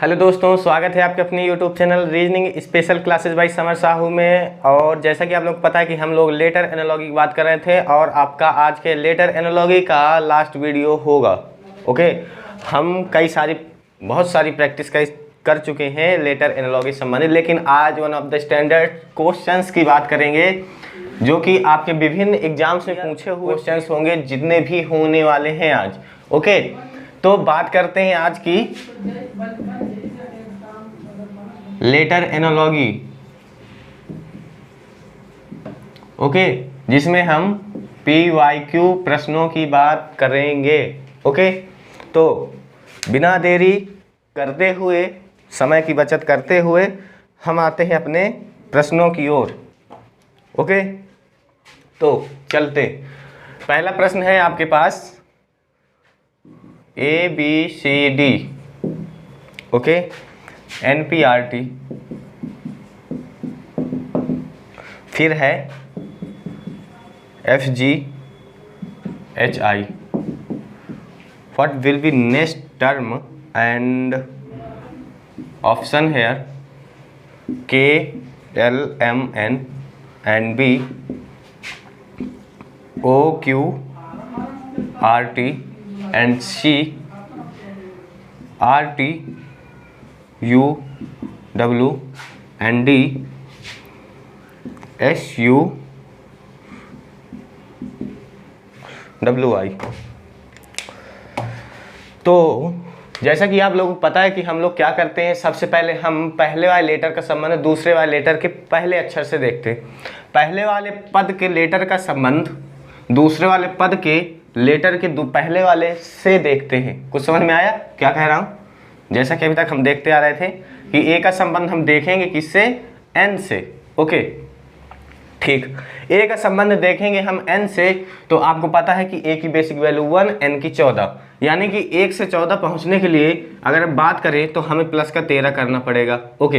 Hello दोस्तों, स्वागत है आपके अपने YouTube channel reasoning special classes bye summer Sahu में। और जैसा कि आप लोग पता है कि हम लोग लेटर एनालॉजी की बात कर रहे थे और आपका आज के लेटर एनालॉजी का लास्ट वीडियो होगा। ओके, हम बहुत सारी प्रैक्टिस कर चुके हैं लेटर एनालॉजी संबंधित, लेकिन आज one of the standard questions की बात करेंगे जो कि आपके विभिन्न एग्जाम्स में पूछे हुए क्वेश्चंस होंगे, जितने भी होने वाले हैं आज। ओके, तो बात करते हैं आज की लेटर एनालॉजी। ओके, जिसमें हम PYQ प्रश्नों की बात करेंगे। ओके, तो बिना देरी करते हुए, समय की बचत करते हुए हम आते हैं अपने प्रश्नों की ओर। ओके, तो चलते। पहला प्रश्न है आपके पास ABCD। Okay, NPRT। फिर है FGHI। What will be next term and option here KLMN and B OQRT and C RTUW and D SUWI। तो जैसा कि आप लोगों को पता है कि हम लोग क्या करते हैं, सबसे पहले हम पहले वाले लेटर का संबंध दूसरे वाले लेटर के पहले अक्षर से देखते हैं। पहले वाले पद के लेटर का संबंध दूसरे वाले पद के लेटर के पहले वाले से देखते हैं। कुछ समझ में आया क्या कह रहा हूँ? जैसा कि अभी तक हम देखते आ रहे थे कि ए का संबंध हम देखेंगे किससे? एन से। ओके, ठीक। ए का संबंध देखेंगे हम एन से, तो आपको पता है कि ए की बेसिक वैल्यू 1, एन की 14, यानी कि 1 से 14 पहुंचने के लिए अगर बात करें तो हमें प्लस का 13 करना पड़ेगा। ओके,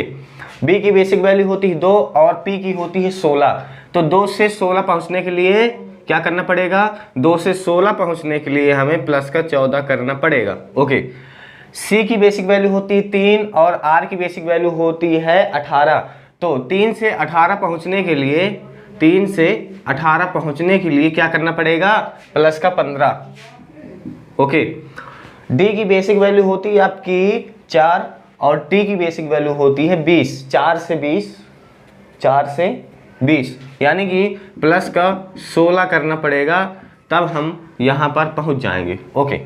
बी की बेसिक वैल्यू होती है 2 और पी की होती है 16, तो 2 से 16 पहुंचने के लिए क्या करना पड़ेगा? 2 से 16 पहुंचने के लिए हमें प्लस का 14 करना पड़ेगा। ओके, सी की बेसिक वैल्यू होती है 3 और आर की बेसिक वैल्यू होती है 18, तो 3 से 18 पहुंचने के लिए क्या करना पड़ेगा? प्लस का 15। ओके, डी की बेसिक वैल्यू होती है आपकी 4 और टी की बेसिक वैल्यू होती है 20, 4 से 20, यानी कि प्लस का 16 करना पड़ेगा, तब हम यहाँ पर पहुँच जाएंगे। ओके,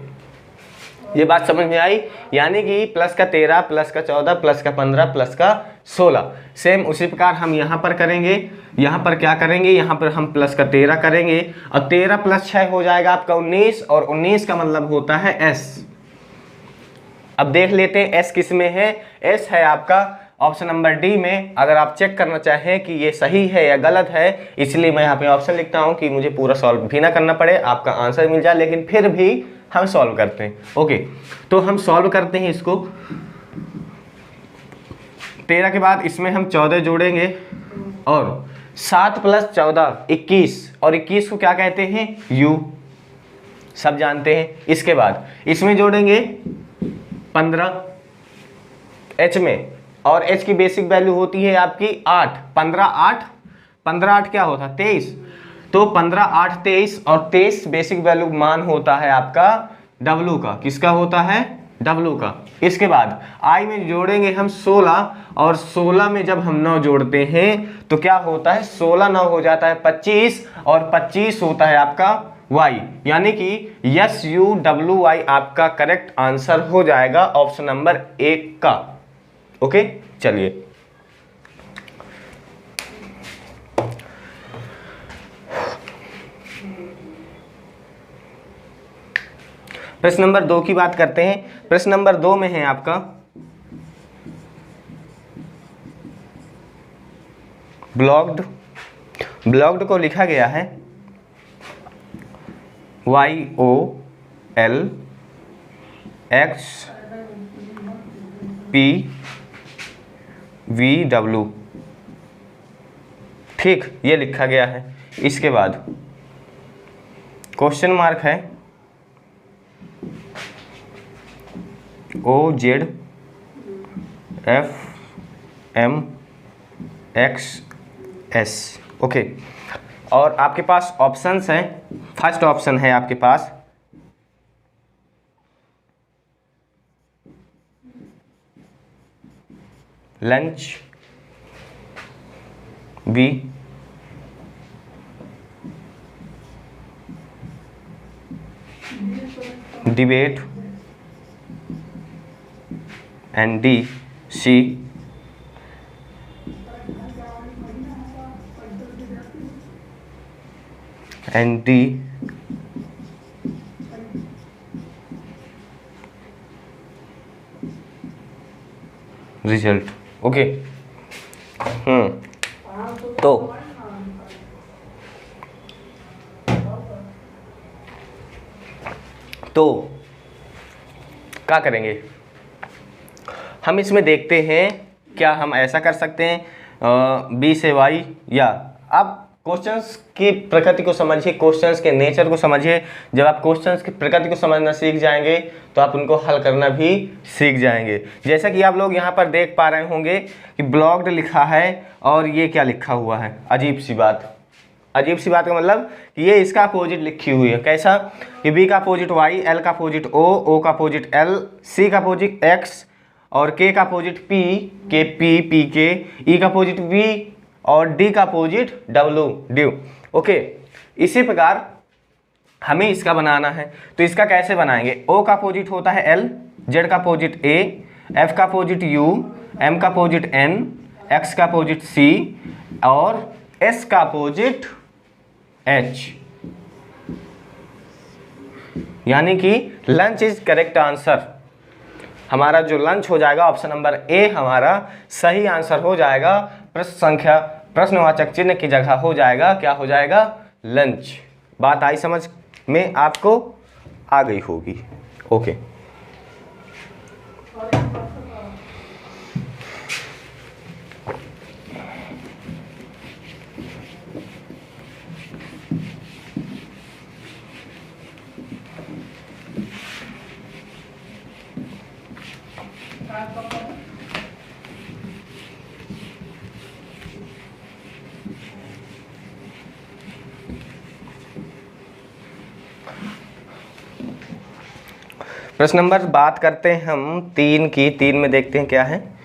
ये बात समझ में आई? यानी कि प्लस का 13, प्लस का 14, प्लस का 15, प्लस का 16। सेम उसी प्रकार हम यहाँ पर करेंगे। यहाँ पर क्या करेंगे? यहाँ पर हम प्लस का 13 करेंगे और 13 प्लस 6 हो जाएगा आपका 19, और 19 का मतलब होता है S। अब देख लेते हैं S किस में है। S है आपका ऑप्शन नंबर डी में। अगर आप चेक करना चाहें कि ये सही है या गलत है, इसलिए मैं यहाँ पे ऑप्शन लिखता हूँ कि मुझे पूरा सॉल्व भी ना करना पड़े, आपका आंसर मिल जाए, लेकिन फिर भी हम सॉल्व करते हैं। ओके, तो हम सॉल्व करते हैं इसको। 13 के बाद इसमें हम 14 जोड़ेंगे और 7 प्लस 14 21, और 21 को क्या कहते हैं? U, सब जानते हैं। इसके बाद इसमें जोड़ेंगे 15 H में, और H की बेसिक वैल्यू होती है आपकी 8। 15 8 क्या होता है? 23, तो 15 8 23, और 23 बेसिक वैल्यू मान होता है आपका W का। किसका होता है? W का। इसके बाद I में जोड़ेंगे हम 16, और 16 में जब हम 9 जोड़ते हैं तो क्या होता है? 16 9 हो जाता है 25, और 25 होता है आपका Y, यानी कि SUWY आपका करेक्ट आंसर हो जाएगा ऑप्शन नंबर 1 का। ओके, चलिए प्रश्न नंबर 2 की बात करते हैं। प्रश्न नंबर 2 में है आपका ब्लॉक्ड को लिखा गया है YOLXPVW। ठीक, ये लिखा गया है। इसके बाद क्वेश्चन मार्क है OZ FMXS। ओके, और आपके पास ऑप्शंस हैं। फर्स्ट ऑप्शन है आपके पास lunch, B debate, and D C and D result. Okay, तो क्या करेंगे हम इसमें, देखते हैं क्या हम ऐसा कर सकते हैं बी से वाई, या आप क्वेश्चंस की प्रकृति को समझिए, क्वेश्चंस के नेचर को समझिए। जब आप क्वेश्चंस की प्रकृति को समझना सीख जाएंगे तो आप उनको हल करना भी सीख जाएंगे। जैसा कि आप लोग यहाँ पर देख पा रहे होंगे कि ब्लॉक्ड लिखा है और ये क्या लिखा हुआ है, अजीब सी बात। अजीब सी बात का मतलब कि ये इसका अपोजिट लिखी हुई है। कैसा कि बी का अपोजिट वाई, एल का अपोजिट ओ का अपोजिट एल, सी का अपोजिट एक्स और के का अपोजिट पी के पी के, ई का अपोजिट वी और डी का अपोजिट ड्यू। ओके, इसी प्रकार हमें इसका बनाना है। तो इसका कैसे बनाएंगे, ओ का अपोजिट होता है एल, जेड का अपोजिट ए, एफ का अपोजिट यू, एम का अपोजिट एन, एक्स का अपोजिट सी और एस का अपोजिट एच। यानी कि लंच इज करेक्ट आंसर। हमारा जो लंच हो जाएगा ऑप्शन नंबर ए हमारा सही आंसर हो जाएगा। प्रश्नवाचक चिन्ह की जगह हो जाएगा, क्या हो जाएगा, लंच। बात आई समझ में, आपको आ गई होगी। ओके, प्रश्न नंबर बात करते हैं हम 3 की। 3 में देखते हैं क्या है।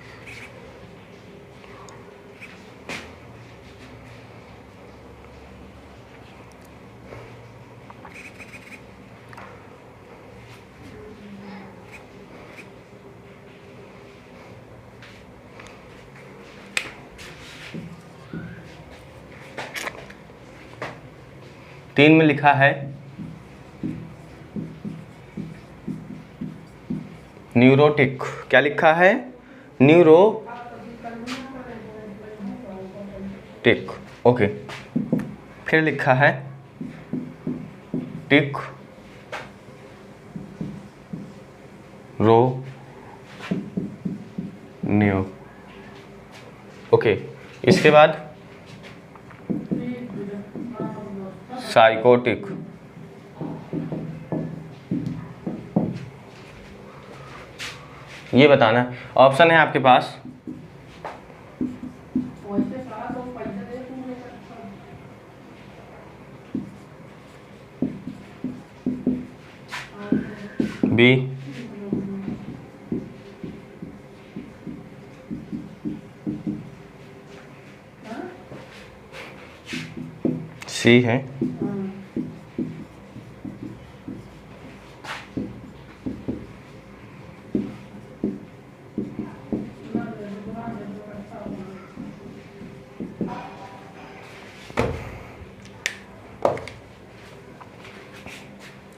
तीन में लिखा है न्यूरोटिक। क्या लिखा है, न्यूरोटिक। ओके, फिर लिखा है टिक रो न्यू। ओके, इसके बाद साइकोटिक। ये बताना है। ऑप्शन है आपके पास बी, सी है,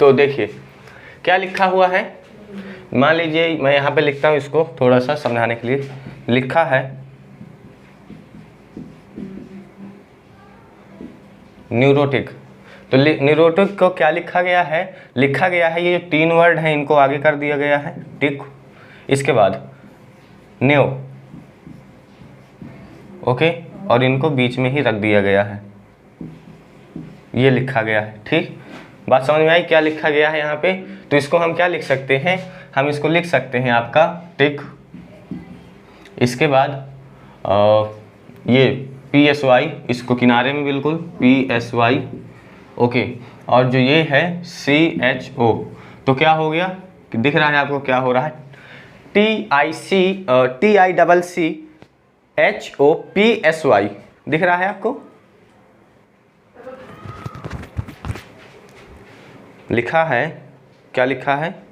तो देखिए क्या लिखा हुआ है। मान लीजिए मैं यहाँ पे लिखता हूँ, इसको थोड़ा सा समझाने के लिए। लिखा है न्यूरोटिक। तो न्यूरोटिक को क्या लिखा गया है, लिखा गया है ये जो 3 वर्ड हैं इनको आगे कर दिया गया है, टिक, इसके बाद न्यू, ओके, और इनको बीच में ही रख दिया गया है, ये लिखा गया है। ठीक, बात समझ में आई क्या लिखा गया है यहाँ पे। तो इसको हम क्या लिख सकते हैं, हम इसको लिख सकते हैं आपका टिक इसके बाद ये PSY, इसको किनारे में बिल्कुल PSY, ओके। और जो ये है CHO, तो क्या हो गया, दिख रहा है आपको क्या हो रहा है, TICCHOPSY दिख रहा है आपको, लिखा है, क्या लिखा है,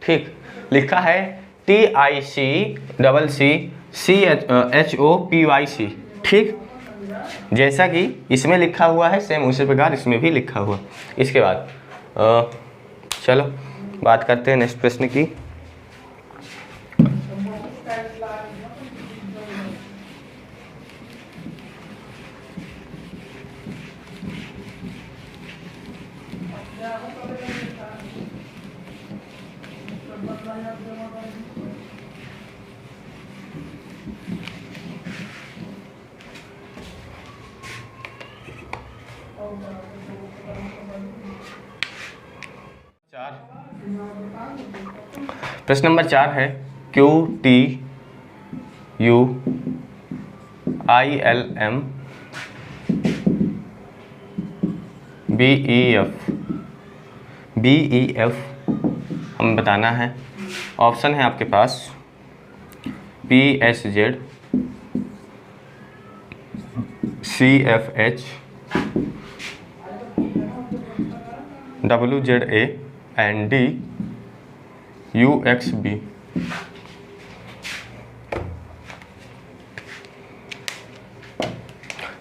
ठीक लिखा है TICCCHOPYC, ठीक जैसा कि इसमें लिखा हुआ है सेम उसी प्रकार इसमें भी लिखा हुआ। इसके बाद चलो बात करते हैं नेक्स्ट प्रश्न की। प्रश्न नंबर 4 है QTUILM BEF हमें बताना है। ऑप्शन है आपके पास PSZ, CFH, WZA and UXB।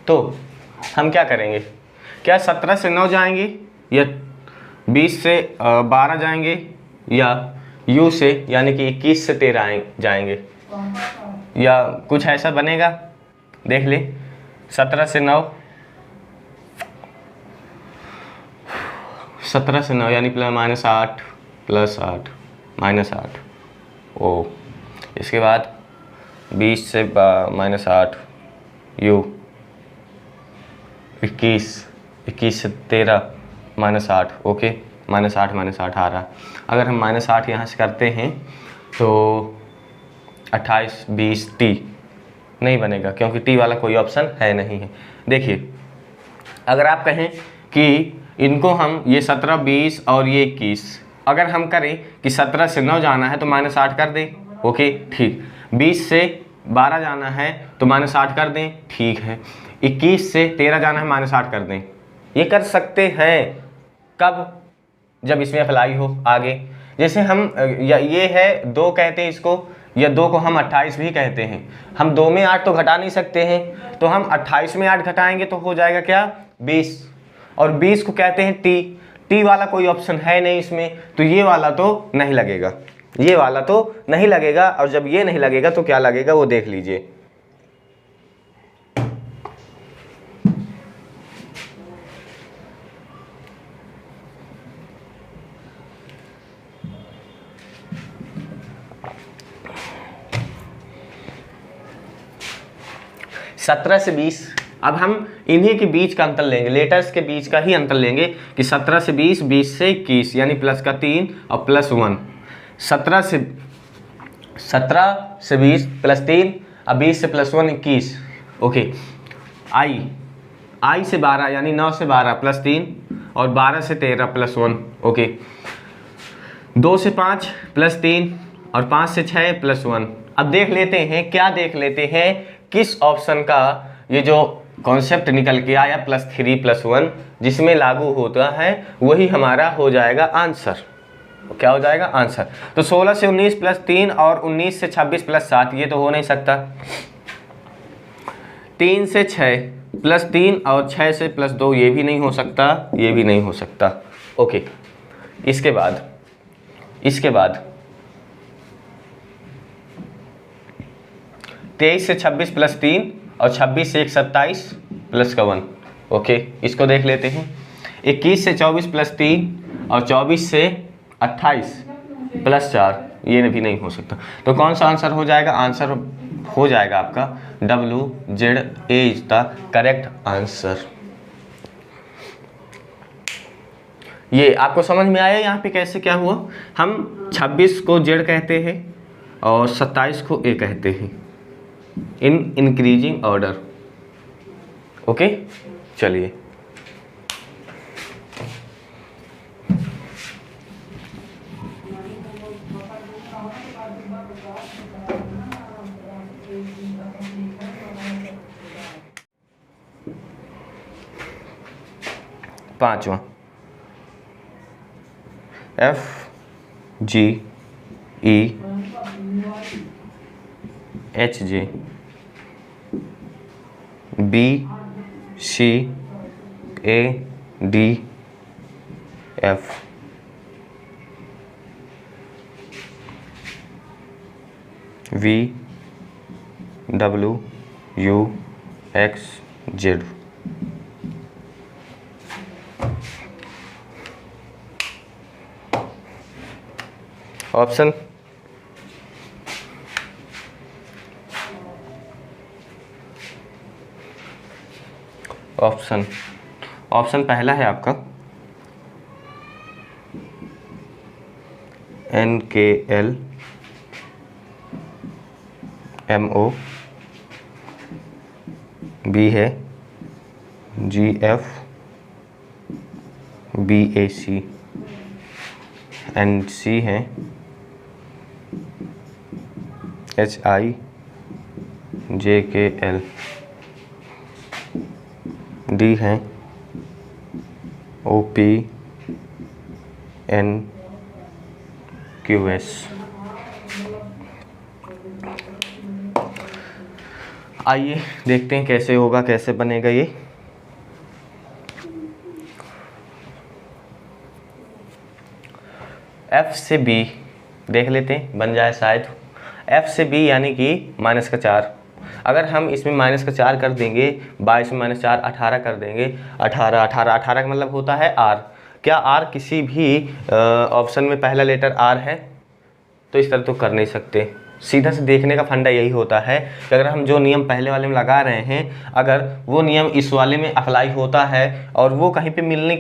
तो हम क्या करेंगे, क्या 17 से 9 जाएंगे या 20 से 12 जाएंगे या U से यानी कि 21 से 13 जाएंगे, या कुछ ऐसा बनेगा, देख ले। 17 से 9, 17 से 9 यानी -8 +8 -8 ओ। इसके बाद 20 से -8 U, 21 से 13 -8, ओके। -8 आ रहा। अगर हम -8 यहाँ से करते हैं तो 28 20 T नहीं बनेगा क्योंकि T वाला कोई ऑप्शन है नहीं है। देखिए अगर आप कहें कि इनको हम ये 17 20 और ये 21 अगर हम करें कि 17 से 9 जाना है तो -8 कर दें, ओके ठीक। 20 से 12 जाना है तो -8 कर दें, ठीक है। 21 से 13 जाना है -8 कर दें। ये कर सकते हैं कब, जब इसमें अप्लाई हो आगे। जैसे हम ये है 2 कहते हैं इसको, या 2 को हम 28 भी कहते हैं। हम 2 में 8 तो घटा नहीं सकते हैं, तो हम 28 में 8 घटाएंगे तो हो जाएगा क्या 20, और 20 को कहते हैं टी वाला कोई ऑप्शन है नहीं इसमें, तो ये वाला तो नहीं लगेगा, ये वाला तो नहीं लगेगा। और जब ये नहीं लगेगा तो क्या लगेगा वो देख लीजिए। सत्रह से 20, अब हम इन्हीं के बीच का अंतर लेंगे, लेटर्स के बीच का ही अंतर लेंगे कि 17 से 20, 20 से 21 यानी प्लस का 3 और +1। 17 से 20 +3 और 20 से +1 21, ओके। आई से 12 यानी 9 से 12 +3 और 12 से 13 +1, ओके। 2 से 5 +3 और 5 से 6 +1। अब देख लेते हैं, क्या देख लेते हैं, किस ऑप्शन का ये जो कॉन्सेप्ट निकल के आया +3 +1 जिसमें लागू होता है वही हमारा हो जाएगा आंसर। क्या हो जाएगा आंसर। तो 16 से 19 +3 और 19 से 26 +7 ये तो हो नहीं सकता। 3 से 6 +3 और 6 से +2 ये भी नहीं हो सकता, ये भी नहीं हो सकता, ओके। इसके बाद 23 से 26 +3 और 26 से 1 27 +1, ओके। इसको देख लेते हैं। 21 से 24 +3 और 24 से 28 +4 ये भी नहीं हो सकता। तो कौन सा आंसर हो जाएगा, आंसर हो जाएगा आपका WZA is the correct answer. ये आपको समझ में आया यहाँ पे कैसे क्या हुआ? हम 26 को जेड कहते हैं और 27 को ए कहते हैं इन इंक्रीजिंग ऑर्डर। ओके, चलिए पांचवा, F G E H J B C A D F V W U X Z। Option option option पहला है आपका NKL MO, B है GF BAC एंड C है HIJKL, D है OPNQS। आइए देखते हैं कैसे होगा, कैसे बनेगा ये। F से B देख लेते हैं, बन जाए शायद। F से B यानी कि -4, अगर हम इसमें -4 कर देंगे, 22 में -4 18 कर देंगे, 18 का मतलब होता है R। क्या R किसी भी ऑप्शन में पहला लेटर R है? तो इस तरह तो कर नहीं सकते। सीधा से देखने का फंडा यही होता है कि अगर हम जो नियम पहले वाले में लगा रहे हैं, अगर वो नियम इस वाले में अप्लाई होता है और वो कहीं पे मिलने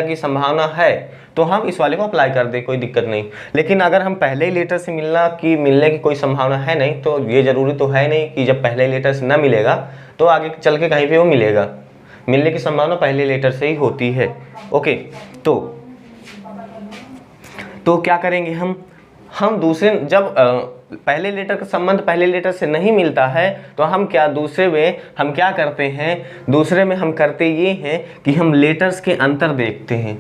की संभावना है तो हम इस वाले को अप्लाई कर दें, कोई दिक्कत नहीं। लेकिन अगर हम पहले ही लेटर से मिलने की कोई संभावना है नहीं, तो ये ज़रूरी तो है नहीं कि जब पहले लेटर से ना मिलेगा तो आगे चल के कहीं पर वो मिलेगा। मिलने की संभावना पहले लेटर से ही होती है। ओके, तो क्या करेंगे हम दूसरे, जब पहले लेटर का संबंध पहले लेटर से नहीं मिलता है तो हम दूसरे में हम करते ये हैं कि हम लेटर्स के अंतर देखते हैं,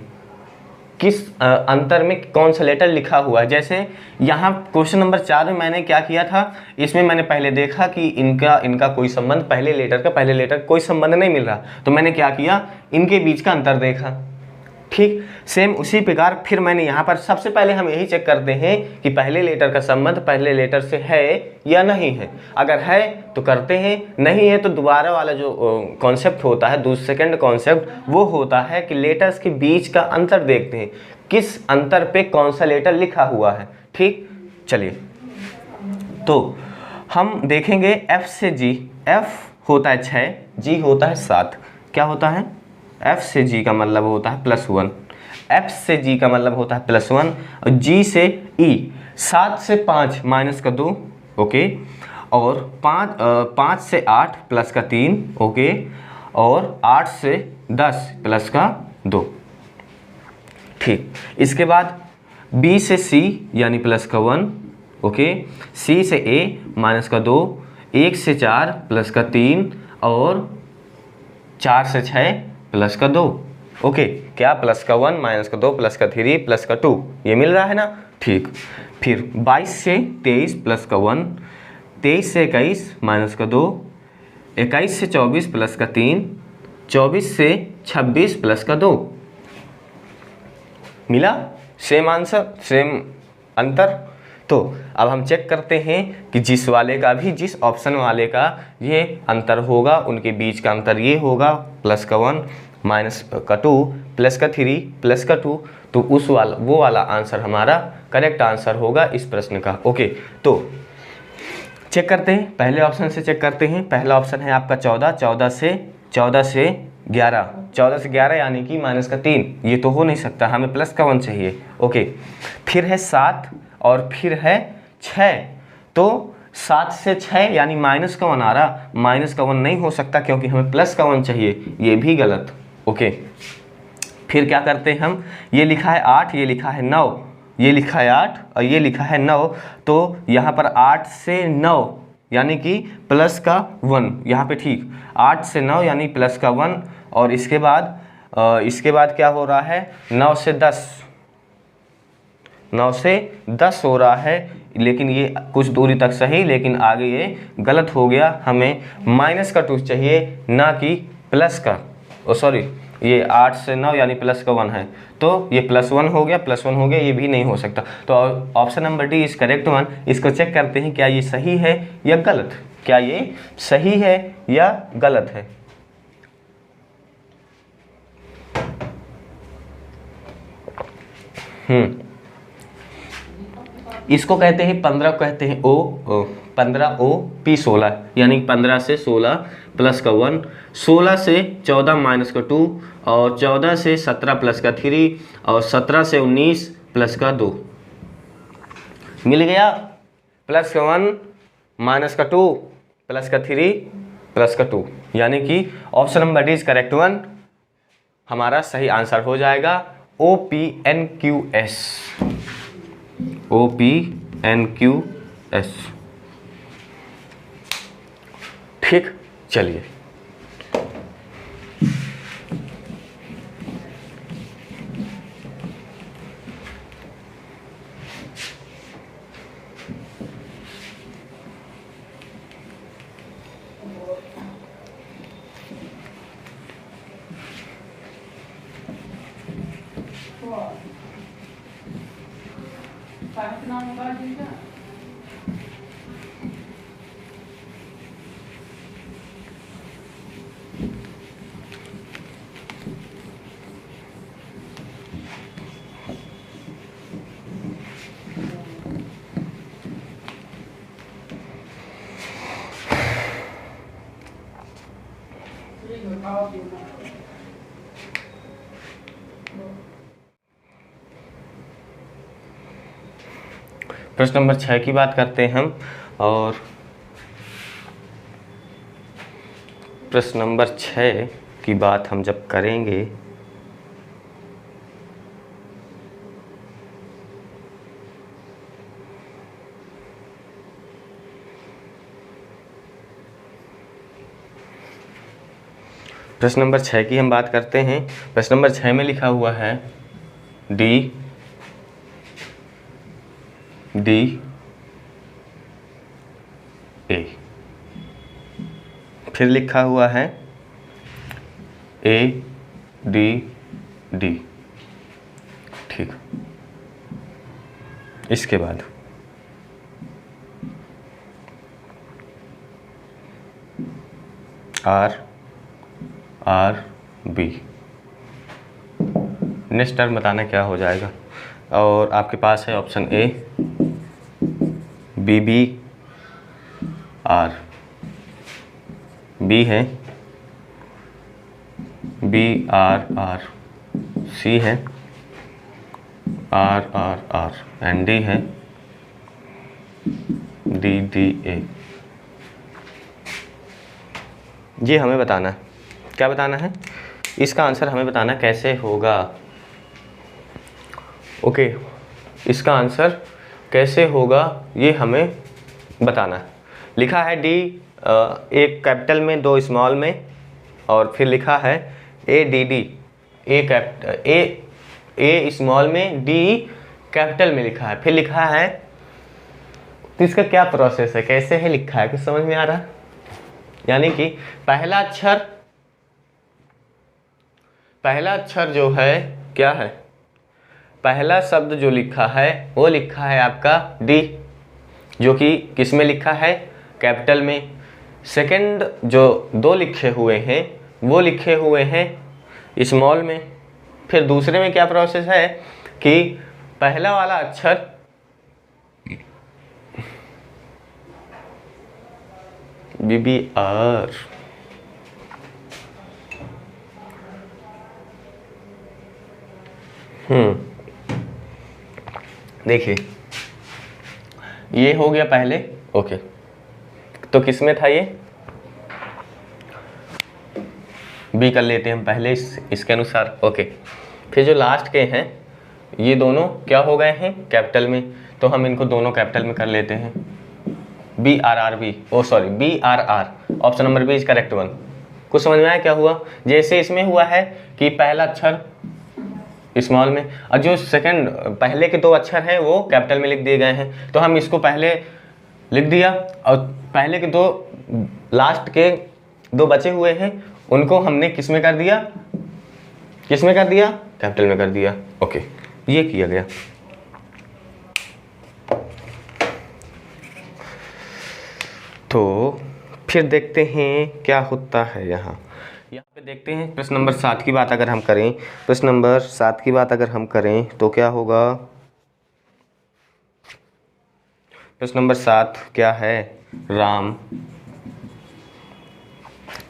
किस अंतर में कौन सा लेटर लिखा हुआ है। जैसे यहाँ क्वेश्चन नंबर 4 में मैंने क्या किया था, इसमें मैंने पहले देखा कि इनका कोई संबंध पहले लेटर कोई संबंध नहीं मिल रहा, तो मैंने क्या किया, इनके बीच का अंतर देखा। ठीक सेम उसी प्रकार फिर मैंने यहाँ पर सबसे पहले हम यही चेक करते हैं कि पहले लेटर का संबंध पहले लेटर से है या नहीं है। अगर है तो करते हैं, नहीं है तो दोबारा वाला जो कॉन्सेप्ट होता है, सेकंड कॉन्सेप्ट, वो होता है कि लेटर्स के बीच का अंतर देखते हैं, किस अंतर पे कौन सा लेटर लिखा हुआ है। ठीक, चलिए तो हम देखेंगे F से G। F होता है 6, G होता है 7। क्या होता है? F से G का मतलब होता है +1, F से G का मतलब होता है +1 और G से E। 7 से 5 -2, ओके, और 5 से 8 +3, ओके, और 8 से 10 +2। ठीक, इसके बाद B से C यानी +1, ओके, C से A -2, 1 से 4 +3 और 4 से 6 +2। ओके, क्या +1 -2 +3 +2 ये मिल रहा है ना। ठीक, फिर 22 से 23 +1, 23 से 21 -2, 21 से 24 +3, 24 से 26 +2 मिला। सेम आंसर, सेम अंतर। तो अब हम चेक करते हैं कि जिस ऑप्शन वाले का ये अंतर होगा, उनके बीच का अंतर ये होगा +1 -2 +3 +2, तो वो वाला आंसर हमारा करेक्ट आंसर होगा इस प्रश्न का। ओके, तो चेक करते हैं, पहले ऑप्शन से चेक करते हैं। पहला ऑप्शन है आपका 14 से 11, 14 से 11 यानी कि -3, ये तो हो नहीं सकता, हमें +1 चाहिए। ओके, फिर है 7 और फिर है 6, तो 7 से 6 यानी -1 आ रहा, -1 नहीं हो सकता क्योंकि हमें +1 चाहिए, ये भी गलत। ओके, फिर क्या करते हैं हम, ये लिखा है 8, ये लिखा है 9, ये लिखा है 8 और ये लिखा है 9, तो यहाँ पर 8 से 9 यानी कि +1 यहाँ पे, ठीक, 8 से 9 यानी +1, और इसके बाद क्या हो रहा है, 9 से 10 हो रहा है, लेकिन ये कुछ दूरी तक सही, लेकिन आगे ये गलत हो गया, हमें -2 चाहिए ना कि प्लस का। सॉरी, ये 8 से 9 यानी +1 है, तो ये +1 हो गया, +1 हो गया, ये भी नहीं हो सकता। तो option number D is correct one. इसको चेक करते हैं क्या ये सही है या गलत, क्या ये सही है या गलत है। इसको कहते हैं 15, कहते हैं 15 O P 16, यानी 15 से 16 +1, 16 से 14 -2, और 14 से 17 +3, और 17 से 19 +2। मिल गया, +1 -2 +3 +2, यानी कि option number D is correct one, हमारा सही आंसर हो जाएगा OPNQS। OPNQS। ठीक, चलिए प्रश्न नंबर 6 की बात करते हैं हम, और प्रश्न नंबर 6 की बात हम जब करेंगे प्रश्न नंबर 6 की हम बात करते हैं। प्रश्न नंबर 6 में लिखा हुआ है D A, फिर लिखा हुआ है ADD, ठीक, इसके बाद RB। नेक्स्ट टर्म बताना क्या हो जाएगा, और आपके पास है ऑप्शन A BBR, B है BRR, C है RRR, एंड D है DDA। ये हमें बताना है, क्या बताना है, इसका आंसर हमें बताना कैसे होगा। ओके, इसका आंसर कैसे होगा ये हमें बताना है। लिखा है D एक कैपिटल में, 2 स्मॉल में, और फिर लिखा है ADD, A स्मॉल में, D कैपिटल में लिखा है, फिर लिखा है, तो इसका क्या प्रोसेस है, कैसे है लिखा है, कुछ समझ में आ रहा है। यानी कि पहला अक्षर जो है क्या है, पहला शब्द जो लिखा है वो लिखा है आपका D, जो कि किस में लिखा है, कैपिटल में। सेकंड जो 2 लिखे हुए हैं वो लिखे हुए हैं स्मॉल में। फिर दूसरे में क्या प्रोसेस है कि पहला वाला अक्षर BBR, देखिए ये हो गया पहले, ओके। तो किस में था ये, बी कर लेते हैं हम पहले इसके अनुसार, ओके। फिर जो लास्ट के हैं ये दोनों क्या हो गए हैं, कैपिटल में, तो हम इनको दोनों कैपिटल में कर लेते हैं, B R R B, oh sorry B R R, option number B is correct one. कुछ समझ में आया क्या हुआ, जैसे इसमें हुआ है कि पहला अक्षर स्मॉल में और जो सेकंड पहले के दो अक्षर हैं वो कैपिटल में लिख दिए गए हैं, तो हम इसको पहले लिख दिया और पहले के दो लास्ट के दो बचे हुए हैं उनको हमने किस में कर दिया, किस में कर दिया, कैपिटल में कर दिया, ओके। ये किया गया। तो फिर देखते हैं क्या होता है यहाँ पे देखते हैं प्रश्न नंबर 7 की बात अगर हम करें, प्रश्न नंबर 7 की बात अगर हम करें तो क्या होगा, प्रश्न नंबर 7 क्या है, राम,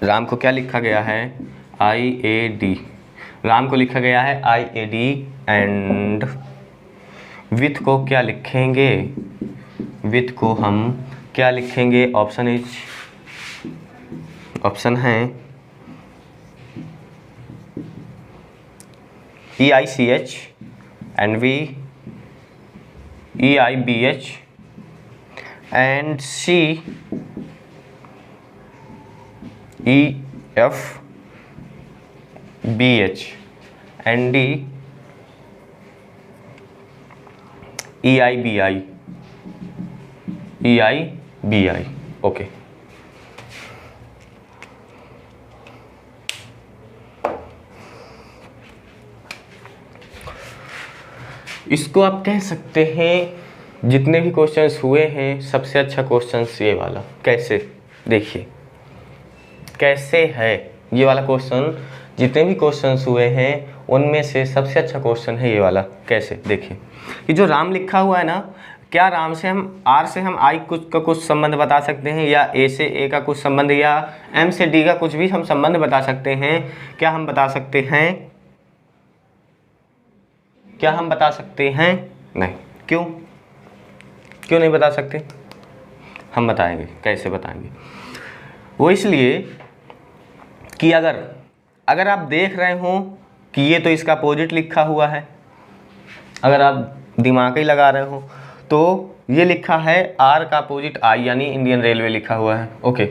राम को क्या लिखा गया है, IAD, राम को लिखा गया है IAD एंड विथ को क्या लिखेंगे, विथ को हम क्या लिखेंगे, ऑप्शन इज, ऑप्शन है EICH and EIBH and CEFBH and EIBI, okay. इसको आप कह सकते हैं जितने भी क्वेश्चंस हुए हैं सबसे अच्छा क्वेश्चंस ये वाला, कैसे, देखिए कैसे है ये वाला क्वेश्चन, जितने भी क्वेश्चंस हुए हैं उनमें से सबसे अच्छा क्वेश्चन है ये वाला। कैसे, देखिए कि जो राम लिखा हुआ है ना, क्या राम से हम आर से हम आई कुछ का कुछ संबंध बता सकते हैं, या ए से ए का कुछ संबंध, या एम से डी का कुछ भी हम संबंध बता सकते हैं, क्या हम बता सकते हैं, क्या हम बता सकते हैं, नहीं, क्यों, क्यों नहीं बता सकते, हम बताएंगे कैसे बताएंगे। वो इसलिए कि अगर आप देख रहे हो कि ये तो इसका अपोजिट लिखा हुआ है, अगर आप दिमाग ही लगा रहे हो तो ये लिखा है आर का अपोजिट आई, यानी इंडियन रेलवे लिखा हुआ है, ओके,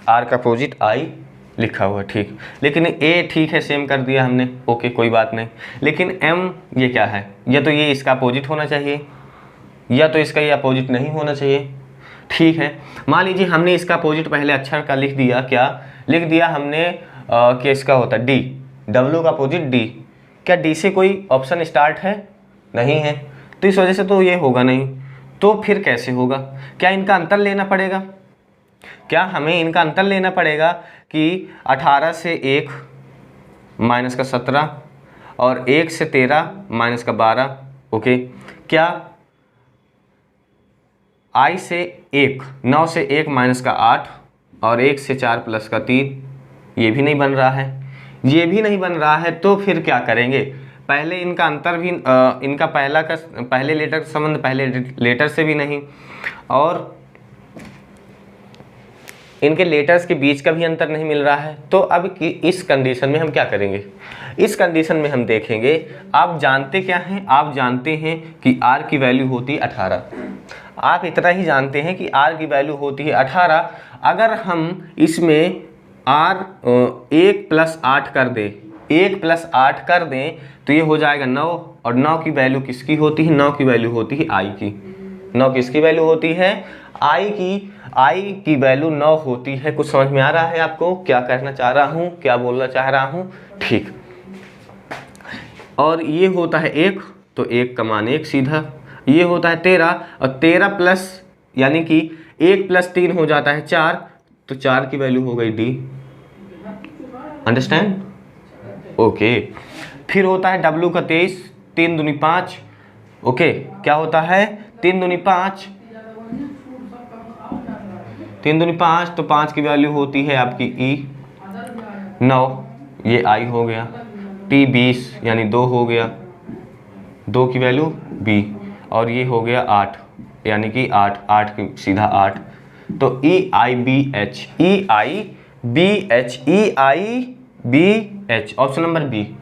आर का अपोजिट आई लिखा हुआ है, ठीक। लेकिन ए ठीक है सेम कर दिया हमने, ओके कोई बात नहीं। लेकिन एम ये क्या है, या तो ये इसका अपोजिट होना चाहिए या तो इसका ये अपोजिट नहीं होना चाहिए, ठीक है। मान लीजिए हमने इसका अपोजिट पहले अक्षर का लिख दिया, क्या लिख दिया हमने कि इसका होता है डी, डब्ल्यू का अपोजिट डी, क्या डी से कोई ऑप्शन स्टार्ट है, नहीं है, तो इस वजह से तो ये होगा नहीं। तो फिर कैसे होगा, क्या इनका अंतर लेना पड़ेगा, क्या हमें इनका अंतर लेना पड़ेगा कि 18 से 1 माइनस का 17 और 1 से 13 माइनस का 12, ओके। क्या आई से 1, 9 से 1 माइनस का 8 और 1 से 4 प्लस का 3, ये भी नहीं बन रहा है, ये भी नहीं बन रहा है। तो फिर क्या करेंगे, पहले इनका अंतर भी इनका पहले लेटर का संबंध पहले लेटर से भी नहीं, और इनके लेटर्स के बीच का भी अंतर नहीं मिल रहा है। तो अब इस कंडीशन में हम क्या करेंगे, इस कंडीशन में हम देखेंगे, आप जानते क्या हैं, आप जानते हैं कि r की वैल्यू होती है 18, आप इतना ही जानते हैं कि r की वैल्यू होती है 18। अगर हम इसमें r 1 + 8 कर दें, 1 + 8 कर दें तो ये हो जाएगा 9, और 9 की वैल्यू किसकी होती है, 9 की वैल्यू होती है i की, 9 किसकी वैल्यू होती है, i की वैल्यू 9 होती है। कुछ समझ में आ रहा है आपको क्या कहना चाह रहा हूँ, क्या बोलना चाह रहा हूँ, ठीक। और ये होता है 1, तो 1 का मान 1 सीधा, ये होता है 13, और 13 प्लस यानी कि 1 + 3 हो जाता है 4, तो 4 की वैल्यू हो गई डी, अंडरस्टैंड, ओके। फिर होता है W का 23, 3 दूनी 5, ओके, क्या होता है 3 दूनी 5, 3 दूनी 5, तो 5 की वैल्यू होती है आपकी E 9, ये I हो गया, T 20 यानी 2 हो गया, 2 की वैल्यू b, और ये हो गया 8, यानी कि 8, 8 की सीधा 8, तो EIBH, EIBH, EIBH, option number B.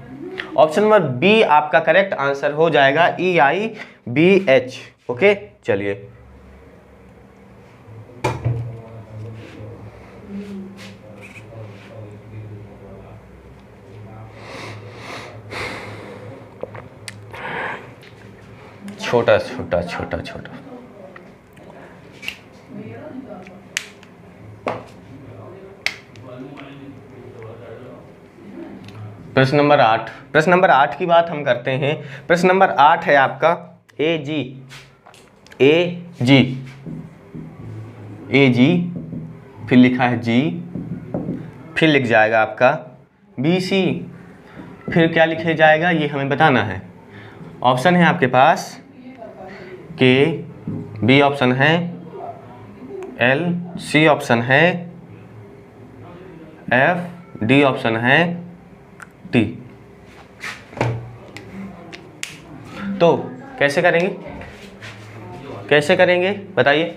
Option number B आपका करेक्ट आंसर हो जाएगा, EIBH। ओके, चलिए छोटा छोटा छोटा छोटा। प्रश्न नंबर 8, प्रश्न नंबर 8 की बात हम करते हैं। प्रश्न नंबर 8 है आपका AG, AG, AG, फिर लिखा है G, फिर लिख जाएगा आपका BC, फिर क्या लिखे जाएगा ये हमें बताना है। ऑप्शन है आपके पास K, B ऑप्शन है L, C ऑप्शन है F, D ऑप्शन है T। तो कैसे करेंगे, कैसे करेंगे बताइए।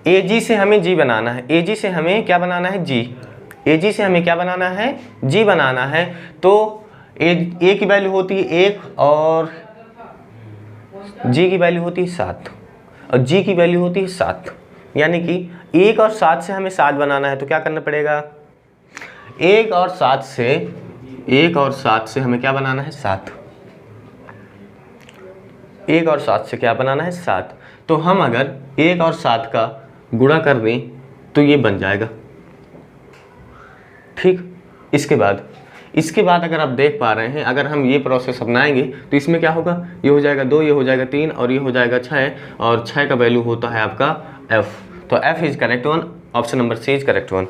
AG से हमें G बनाना है, AG से हमें क्या बनाना है, G, AG से हमें क्या बनाना है, G बनाना है। तो A की वैल्यू होती है 1 और G की वैल्यू होती है 7 और G की वैल्यू होती है 7, यानी कि 1 और 7 से हमें 7 बनाना है। तो क्या करना पड़ेगा, 1 और 7 से हमें क्या बनाना है, 7, 1 और 7 से क्या बनाना है, 7। तो हम अगर 1 और 7 का गुणा कर दें तो ये बन जाएगा, ठीक। इसके बाद अगर आप देख पा रहे हैं, अगर हम ये प्रोसेस अपनाएंगे तो इसमें क्या होगा, ये हो जाएगा 2, ये हो जाएगा 3 और ये हो जाएगा 6, और 6 का वैल्यू होता है आपका F। तो F is correct one, option number C is correct one,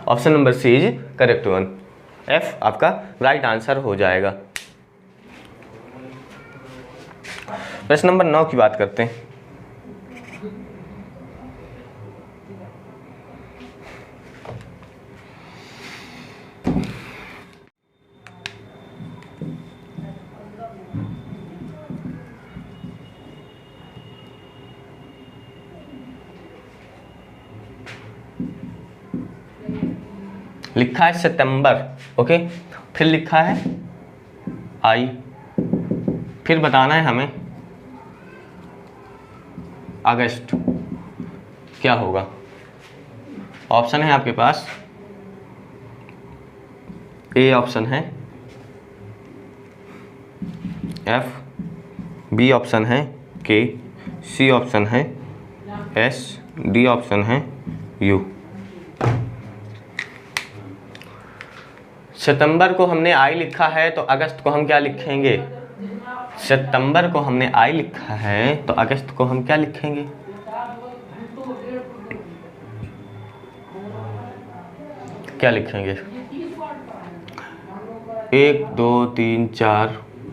option number C is correct one, F आपका राइट आंसर हो जाएगा। प्रश्न नंबर 9 की बात करते हैं। लिखा है सितंबर, ओके, फिर लिखा है आई, फिर बताना है हमें अगस्त क्या होगा। ऑप्शन है आपके पास, ए ऑप्शन है F, B ऑप्शन है K, C ऑप्शन है S, D ऑप्शन है U। सितंबर को हमने आई लिखा है तो अगस्त को हम क्या लिखेंगे, सितंबर को हमने आई लिखा है तो अगस्त को हम क्या लिखेंगे, क्या लिखेंगे, 1 2 3 4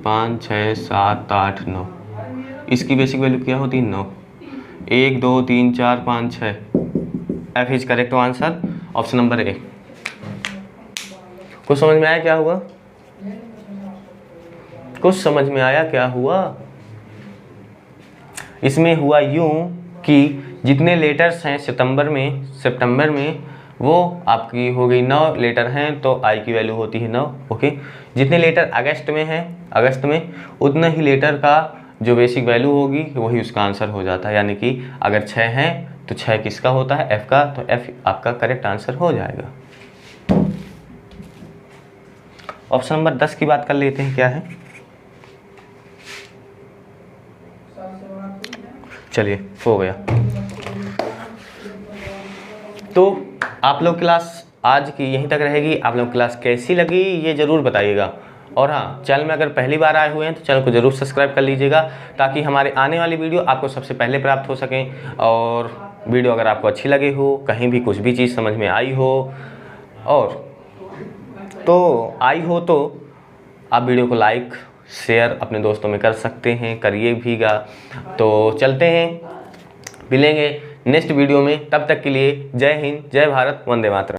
5 6 7 8 9, इसकी बेसिक वैल्यू क्या होती है 9, 1 2 3 4 5 6, F is correct answer, option number A. कुछ समझ में आया क्या हुआ, कुछ समझ में आया क्या हुआ। इसमें हुआ यूं कि जितने लेटर्स हैं सितंबर में वो आपकी हो गई 9 लेटर हैं तो आई की वैल्यू होती है 9, ओके। जितने लेटर अगस्त में उतना ही लेटर का जो बेसिक वैल्यू होगी वही उसका आंसर हो जाता है, यानी कि अगर 6 हैं तो 6 किसका होता है, F का, तो F आपका करेक्ट आंसर हो जाएगा। ऑप्शन नंबर 10 की बात कर लेते हैं, क्या है, चलिए हो गया। तो आप लोग क्लास आज की यहीं तक रहेगी। आप लोग क्लास कैसी लगी ये ज़रूर बताइएगा, और हाँ, चैनल में अगर पहली बार आए हुए हैं तो चैनल को ज़रूर सब्सक्राइब कर लीजिएगा ताकि हमारे आने वाली वीडियो आपको सबसे पहले प्राप्त हो सकें। और वीडियो अगर आपको अच्छी लगी हो, कहीं भी कुछ भी चीज़ समझ में आई हो और तो आप वीडियो को लाइक शेयर अपने दोस्तों में कर सकते हैं, करिए भीगा। तो चलते हैं, मिलेंगे नेक्स्ट वीडियो में, तब तक के लिए जय हिंद, जय भारत, वंदे मातरम।